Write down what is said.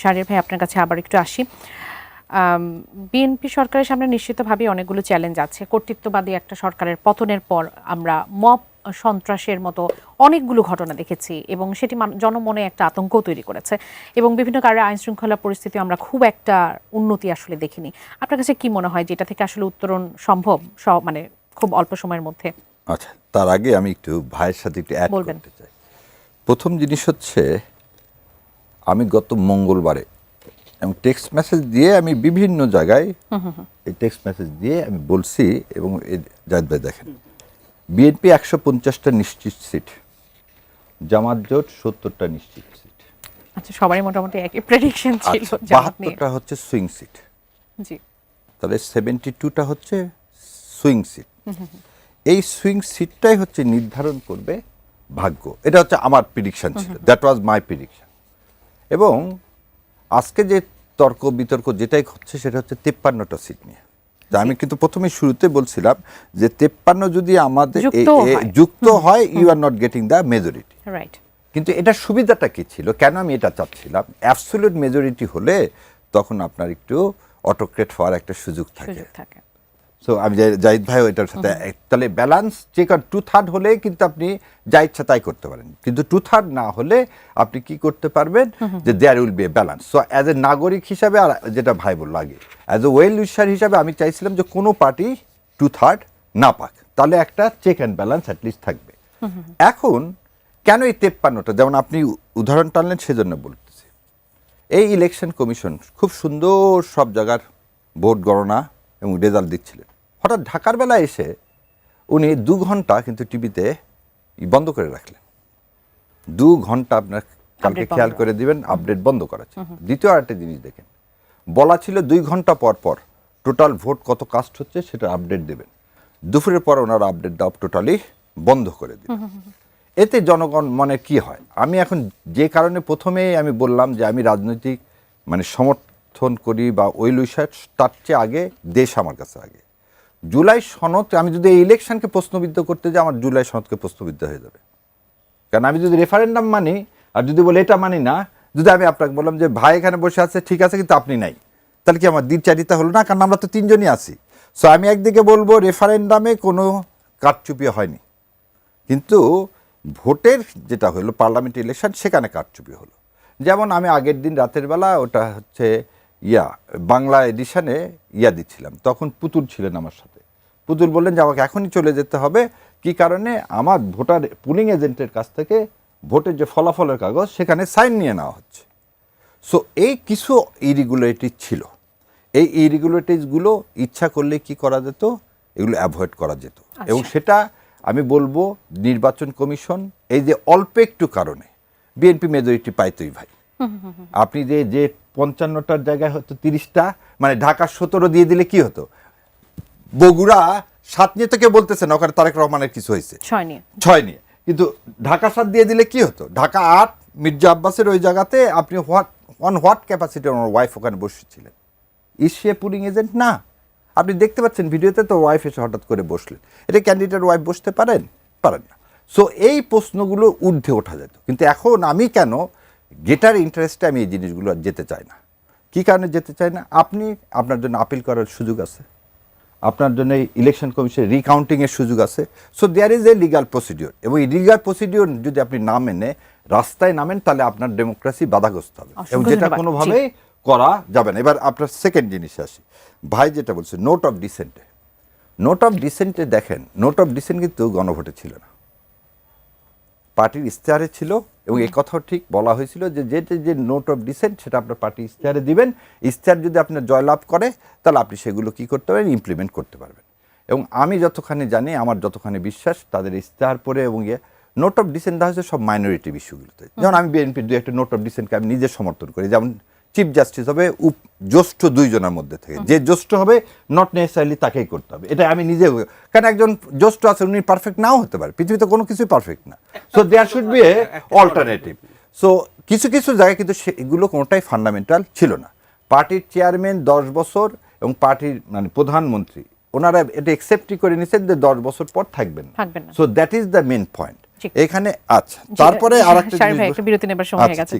শাহরিয়ার ভাই, আপনার কাছে আবার একটু আসি। বিএনপি সরকারের সামনে নিশ্চিতভাবে অনেকগুলো চ্যালেঞ্জ আছে। কর্তৃত্ববাদী একটা সরকারের পতনের পর আমরা মব সন্ত্রাসের মতো অনেকগুলো ঘটনা দেখেছি এবং সেটি জনমনে একটা আতঙ্ক তৈরি করেছে এবং বিভিন্ন কারণে আইন শৃঙ্খলা পরিস্থিতি আমরা খুব একটা উন্নতি আসলে দেখিনি। আপনার কাছে কি মনে হয় যে এটা থেকে আসলে উত্তরণ সম্ভব মানে খুব অল্প সময়ের মধ্যে? আচ্ছা, তার আগে আমি একটু ভাইয়ের সাথে একটু অ্যাড করতে চাই। প্রথম জিনিস হচ্ছে, আমি গত মঙ্গলবারে এবং টেক্সট মেসেজ দিয়ে আমি বিভিন্ন জায়গায় এই টেক্সট মেসেজ দিয়ে আমি বলছি, এবং জাহিদ ভাই দেখেন, বিএনপি 150টা নিশ্চিত সিট, জামাত জোট 70টা নিশ্চিত সিট। আচ্ছা, সবারই মোটামুটি একই প্রেডিকশন ছিল। 72টা হচ্ছে সুইং সিট। জি, তাহলে 72টা হচ্ছে সুইং সিট। এই সুইং সিটটাই হচ্ছে নির্ধারণ করবে ভাগ্য। এটা হচ্ছে আমার প্রেডিকশন ছিল, দ্যাট ওয়াজ মাই প্রেডিকশন। এবং আজকে যে তর্ক বিতর্ক যেটাই হচ্ছে সেটা হচ্ছে 53টা সিট নিয়ে। আমি কিন্তু প্রথমে শুরুতে বলছিলাম যে 53 যদি আমাদের যুক্ত হয়, you are not getting the majority. Right. কিন্তু এটা সুবিধাটা কি ছিল, কেন আমি এটা চাচ্ছিলাম? অ্যাবসলিউট মেজরিটি হলে তখন আপনার একটু অটোক্রেট হওয়ার একটা সুযোগ থাকে। সো আমি জাহিদ ভাই এটার সাথে, তাহলে ব্যালেন্স চেক আর 2/3 হলে কিন্তু আপনি যা ইচ্ছা তাই করতে পারেন, কিন্তু 2/3 না হলে আপনি কি করতে পারবেন যে there will be a balance. So as a নাগরিক হিসাবে, আর যেটা ভাই বলল আগে, অ্যাজ এ ওয়েল উইশার হিসাবে আমি চাইছিলাম যে কোনো পার্টি 2/3 না পাক, তাহলে একটা চেক অ্যান্ড ব্যালেন্স অ্যাটলিস্ট থাকবে। এখন কেন এই 53টা, যেমন আপনি উদাহরণ টানলেন সেজন্য বলতেছি। এই ইলেকশন কমিশন খুব সুন্দর সব জায়গার ভোট গণনা এবং রেজাল্ট দিচ্ছিলেন। হঠাৎ ঢাকার বেলা এসে উনি 2 ঘন্টা কিন্তু টিভিতে বন্ধ করে রাখলেন। 2 ঘন্টা আপনার কালকে খেয়াল করে দিবেন, আপডেট বন্ধ করা ছিল। দ্বিতীয় আরেকটা জিনিস দেখেন, বলা ছিল 2 ঘন্টা পর পর টোটাল ভোট কত কাস্ট হচ্ছে সেটা আপডেট দেবেন। দুপুরের পর ওনারা আপডেট দেওয়া টোটালি বন্ধ করে দিবেন। এতে জনগণ মনে কি হয়? আমি এখন যে কারণে প্রথমেই আমি বললাম যে আমি রাজনৈতিক মানে সমর্থন করি বা ওই লুইসার, তার চেয়ে আগে দেশ আমার কাছে আগে। জুলাই সনদ, আমি যদি এই ইলেকশনকে প্রশ্নবিদ্ধ করতে যাই, আমার জুলাই সনদকে প্রশ্নবিদ্ধ হয়ে যাবে। কারণ আমি যদি রেফারেন্ডাম মানি আর যদি বলে এটা মানি না, যদি আমি আপনাকে বললাম যে ভাই এখানে বসে আছে ঠিক আছে কিন্তু আপনি নাই, তাহলে কি আমার দ্বিচারিতা হলো না? কারণ আমরা তো 3 জনই আছি। সো আমি একদিকে বলবো রেফারেন্ডামে কোনো কারচুপি হয়নি, কিন্তু ভোটের যেটা হলো পার্লামেন্ট ইলেকশন, সেখানে কারচুপি হলো। যেমন আমি আগের দিন রাতের বেলা ওটা হচ্ছে বাংলা এডিশনে দিচ্ছিলাম, তখন পুতুল ছিলেন আমার সাথে। পুতুল বললেন যে আমাকে এখনই চলে যেতে হবে। কি কারণে? আমার ভোটার পুলিং এজেন্টের কাছ থেকে ভোটের যে ফলাফলের কাগজ সেখানে সাইন নিয়ে নেওয়া হচ্ছে। সো এই কিছু ইরেগুলারিটি ছিল। এই ইরেগুলারিটিসগুলো ইচ্ছা করলে কি করা যেত? এগুলো অ্যাভয়েড করা যেত। এবং সেটা আমি বলবো নির্বাচন কমিশন এই যে অল্প একটু কারণে বিএনপি মেজরিটি পাইতই ভাই। আপনি যে 55টার জায়গায় হয়তো 30টা, মানে ঢাকা 17 দিয়ে দিলে কি হতো? বগুড়া 7 নিয়ে তো কেউ বলতেছে না, ওখানে তারেক রহমানের কিছু হয়েছে 6 নিয়ে, কিন্তু ঢাকা 7 দিয়ে দিলে কি হতো? ঢাকা 8 মির্জা আব্বাসের ওই জায়গাতে আপনি হোয়াট ক্যাপাসিটি ওনার ওয়াইফ ওখানে বসেছিলেন। সে পুলিং এজেন্ট না? আপনি দেখতে পাচ্ছেন ভিডিওতে, তো ওয়াইফ এসে হঠাৎ করে বসলেন। এটা ক্যান্ডিডেট ওয়াইফ বসতে পারেন না। সো এই প্রশ্নগুলো ঊর্ধ্বে ওঠা যেত। কিন্তু এখন আমি কেন গেটার ইন্টারেস্টে আমি এই জিনিসগুলো যেতে চাই না। কি কারণে যেতে চাই না? আপনার জন্য আপিল করার সুযোগ আছে, আপনার জন্য ইলেকশন কমিশনের রিকাউন্টিংয়ের সুযোগ আছে। So there is a legal procedure, এবং এই লিগাল প্রসিডিওর যদি আপনি না মেনে রাস্তায় নামেন, তাহলে আপনার ডেমোক্রেসি বাধাগ্রস্ত হবে, এবং যেটা কোনোভাবেই করা যাবে না। এবার আপনার সেকেন্ড জিনিসে আসি। ভাই যেটা বলছে নোট অফ ডিসেন্টে দেখেন, নোট অফ ডিসেন্ট কিন্তু গণভোটে ছিল না, পার্টির ইশতেহারে ছিল। এবং এই কথাও ঠিক বলা হয়েছিল যে নোট অফ ডিসেন্ট সেটা আপনার পার্টি ইশতেহারে দিবেন। ইশতেহার যদি আপনার জয়লাভ করে, তাহলে আপনি সেগুলো কি করতে পারবেন? ইমপ্লিমেন্ট করতে পারবেন। এবং আমি যতখানি জানি, আমার যতখানি বিশ্বাস, তাদের ইশতেহার পরে এবং নোট অফ ডিসেন্ট দেওয়া হয়েছে সব মাইনরিটি ইস্যুগুলোতে। যেমন আমি বিএনপির 2 একটা নোট অফ ডিসেন্টকে আমি নিজে সমর্থন করি। যেমন চিফ জাস্টিস হবে জ্যেষ্ঠ 2 জনের মধ্যে থেকে, যে জ্যেষ্ঠ হবে নট নেসেসারিলি তাকেই করতে হবে। এটা আমি নিজে, কারণ একজন জ্যেষ্ঠ আছে, উনি পারফেক্ট নাও হতে পারে, পৃথিবীতে কোনো কিছুই পারফেক্ট না। So there should be an alternative. So কিছু কিছু জায়গায় কিন্তু এগুলো কোনোটাই ফান্ডামেন্টাল ছিল না। পার্টির চেয়ারম্যান 10 বছর এবং পার্টির মানে প্রধানমন্ত্রী, ওনারা এটা একসেপ্টই করে নিছেন যে 10 বছর পর থাকবেন না। So that is the main point এখানে। আচ্ছা, তারপরে আরেকটা বিরতি নেবার সময় হয়ে গেছে।